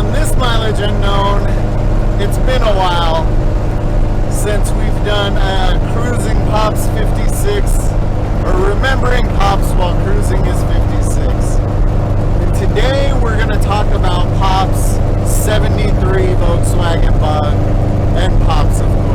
on this mileage unknown, it's been a while since we've done Cruising Pops 56, or Remembering Pops While Cruising is 56. And today we're going to talk about Pops 73 Volkswagen Bug and Pops, of course.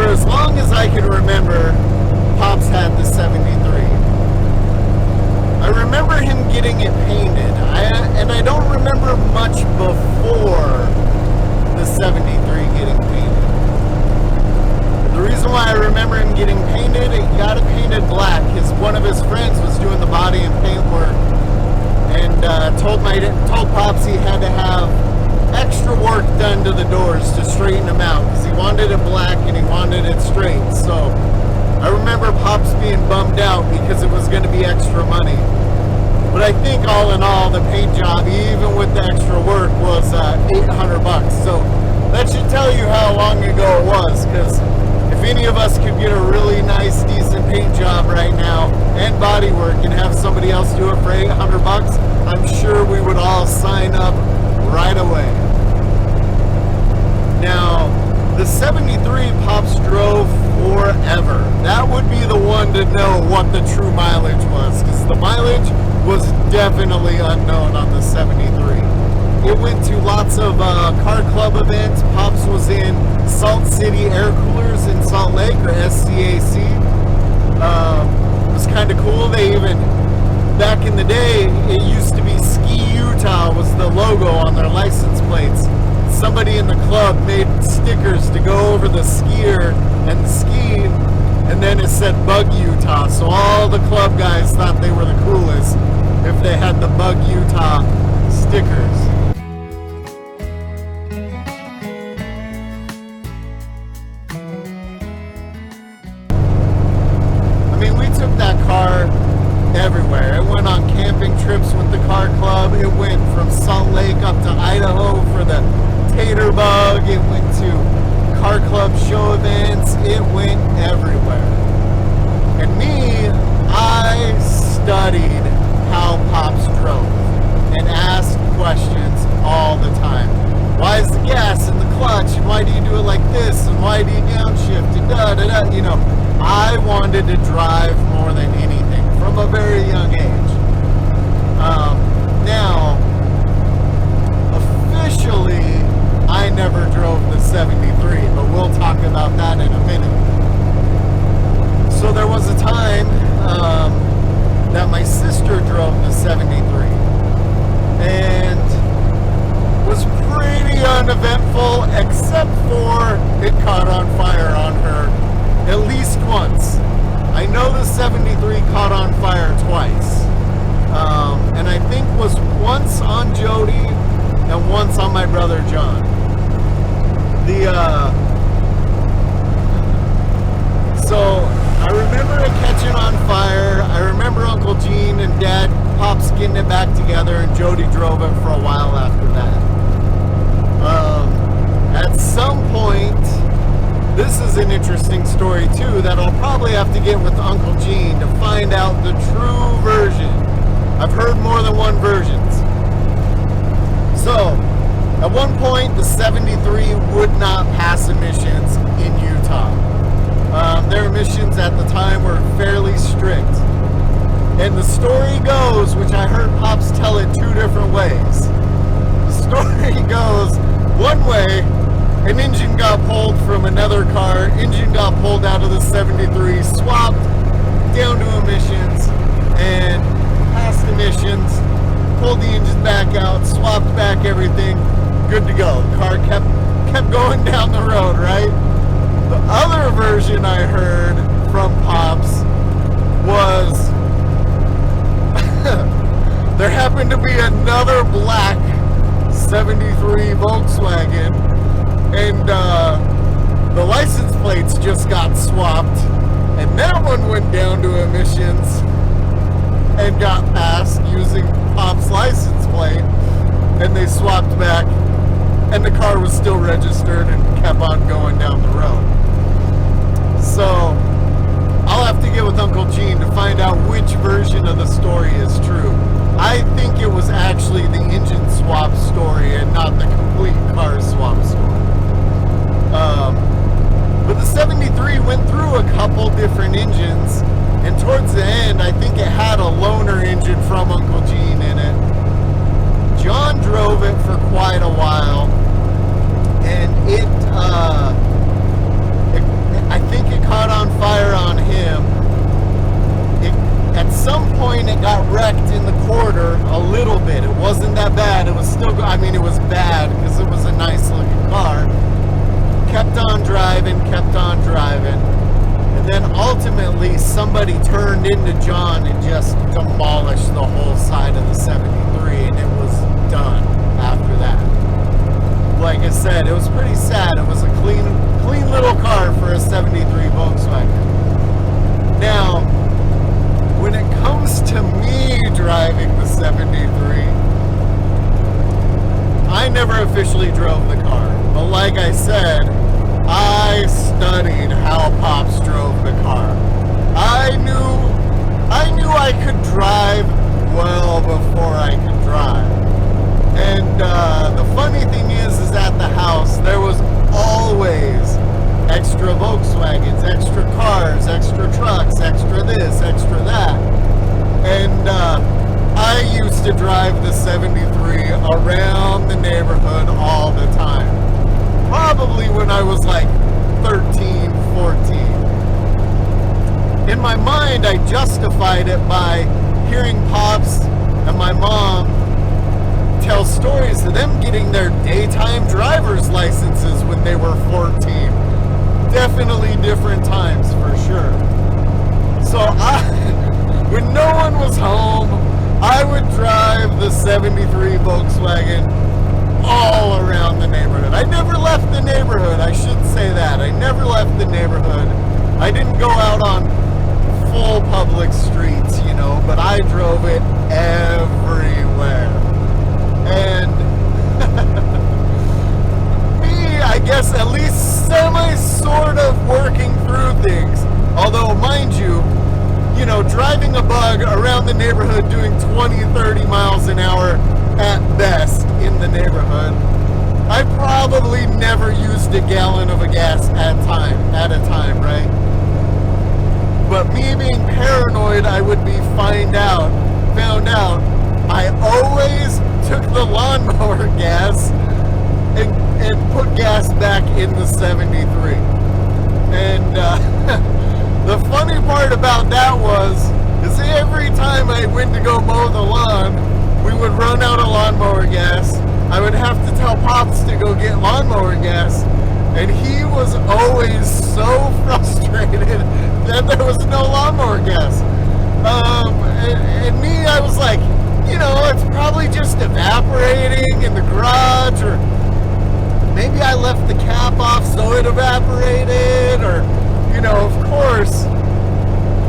As long as I can remember, Pops had the 73. I remember him getting it painted, and I don't remember much before the 73 getting painted. The reason why I remember him getting painted, he got it painted black. One of his friends was doing the body and paint work, and told Pops he had to have extra work done to the doors to straighten them out because he wanted it black and he wanted it straight. So I remember Pops being bummed out because it was going to be extra money. But I think all in all, the paint job, even with the extra work, was $800. So that should tell you how long ago it was, because if any of us could get a really nice, decent paint job right now and body work and have somebody else do it for $800, I'm sure we would all sign up right away. Now, the 73 Pops drove forever. That would be the one to know what the true mileage was, because the mileage was definitely unknown on the 73. It went to lots of car club events. Pops was in Salt City Air Coolers in Salt Lake, or SCAC. It was kind of cool. They even, back in the day, it used to be Ski Utah was the logo on their license plates. Somebody in the club made stickers to go over the skier and the ski, and then it said Bug Utah. So all the club guys thought they were the coolest if they had the Bug Utah stickers. I mean, we took that car everywhere. It went on camping trips with the car club. It went from Salt Lake up to Idaho for the Tater Bug. It went to car club show events. It went everywhere. And me, I studied how Pops drove and asked questions all the time. Why is the gas in the clutch? And why do you do it like this? And why do you downshift? And da-da-da. You know, I wanted to drive more than anything from a very young age. Now, officially, I never drove the 73, but we'll talk about that in a minute. So there was a time that my sister drove the 73, and was pretty uneventful, except for it caught on fire on her at least once. I know the 73 caught on fire twice, and I think was once on Jody and once on my brother John. So I remember it catching on fire. I remember Uncle Gene and Dad Pops getting it back together, and Jody drove it for a while after that. At some point, this is an interesting story too that I'll probably have to get with Uncle Gene to find out the true version. I've heard more than one versions. So, at one point, the 73 would not pass emissions in Utah. Their emissions at the time were fairly strict. And the story goes, which I heard Pops tell it two different ways. The story goes, one way, an engine got pulled from another car, engine got pulled out of the 73, swapped down to emissions, and passed emissions, pulled the engine back out, swapped back everything, good to go. Car kept going down the road, right? The other version I heard from Pops was there happened to be another black 73 Volkswagen, and the license plates just got swapped, and that one went down to emissions and got passed using Pop's license plate, and they swapped back, and the car was still registered and kept on going down the road. So I'll have to get with Uncle Gene to find out which version of the story is true. I think it was actually the engine swap story and not the complete car swap story. But the 73 went through a couple different engines, and towards the end, I think it had a loaner engine from Uncle Gene in it. John drove it for quite a while, and I think it caught on fire on him. At some point, it got wrecked in the quarter a little bit. It wasn't that bad. It was still, it was bad because it was a nice looking car. Kept on driving, and then ultimately somebody turned into John and just demolished the whole side of the 73, and it was done after that. Like I said, it was pretty sad. It was a clean little car for a 73 Volkswagen. Now, when it comes to me driving the 73, I never officially drove the car, but like I said, I studied how Pops drove the car. I knew I could drive well before I could drive. And the funny thing is at the house, there was always extra Volkswagens, extra cars, extra trucks, extra this, extra that. And I used to drive the 73 around the neighborhood all the time. Probably when I was like 13, 14. In my mind, I justified it by hearing Pops and my mom tell stories of them getting their daytime driver's licenses when they were 14. Definitely different times for sure. So when no one was home, I would drive the 73 Volkswagen all around the neighborhood. I never left the neighborhood. I should say that. I never left the neighborhood. I didn't go out on full public streets, but I drove it everywhere. And me, I guess, at least sort of working through things. Although, mind you, driving a bug around the neighborhood doing 20, 30 miles an hour at best in the neighborhood, I probably never used a gallon of a gas at a time, right? But me being paranoid, I would be found out, I always took the lawnmower gas and put gas back in the 73. And the funny part about that is every time I went to go mow the lawn, we would run out of lawnmower gas. I would have to tell Pops to go get lawnmower gas, and he was always so frustrated that there was no lawnmower gas. And me, I was like, it's probably just evaporating in the garage, or maybe I left the cap off so it evaporated, or, of course,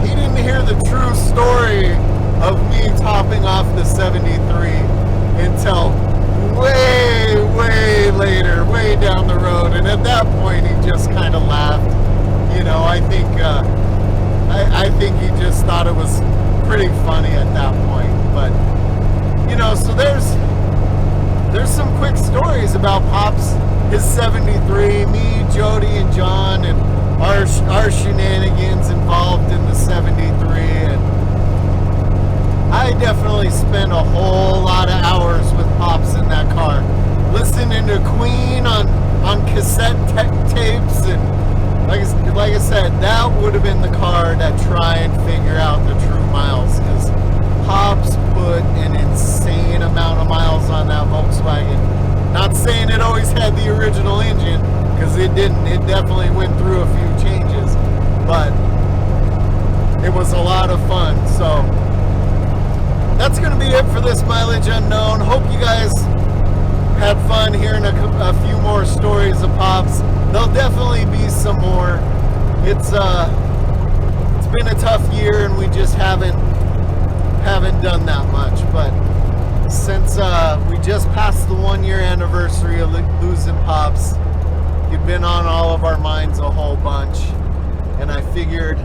he didn't hear the true story of me topping off the 73 until way, way later, way down the road. And at that point, he just kind of laughed. I think he just thought it was pretty funny at that point. But, so there's some quick stories about Pops, his 73, me, Jody, and John, and our shenanigans involved in the 73. And I definitely spent a whole lot of hours with Pops in that car, listening to Queen on cassette tapes, and like I said, that would have been the car to try and figure out the true miles, because Pops put an insane amount of miles on that Volkswagen. Not saying it always had the original engine, because it didn't. It definitely went through a few changes, but it was a lot of fun. So that's going to be it for this Mileage Unknown. Hope you guys had fun hearing a a few more stories of Pop's. There'll definitely be some more. It's been a tough year, and we just haven't done that much. But since we just passed the 1-year anniversary of losing Pops, he'd been on all of our minds a whole bunch, and I figured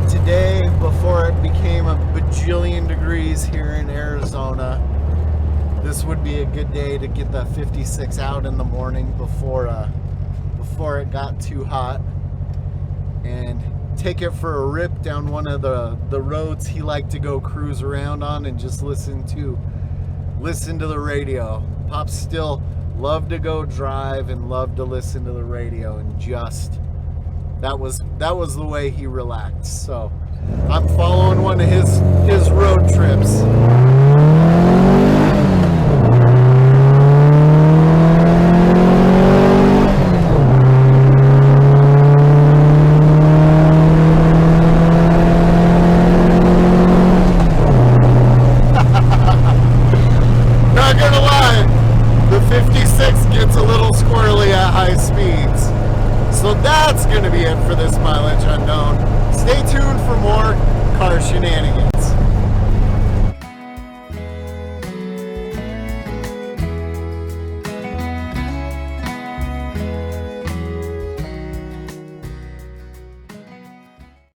today, before it became a bajillion degrees here in Arizona, this would be a good day to get the 56 out in the morning before it got too hot, and take it for a rip down one of the roads he liked to go cruise around on and just listen to the radio. Pops still loved to go drive and loved to listen to the radio, and just that was the way he relaxed. So I'm following one of his road trips. Not gonna lie, the 56 gets a little squirrely at high speeds. So that's going to be it for this Mileage Unknown. Stay tuned for more car shenanigans.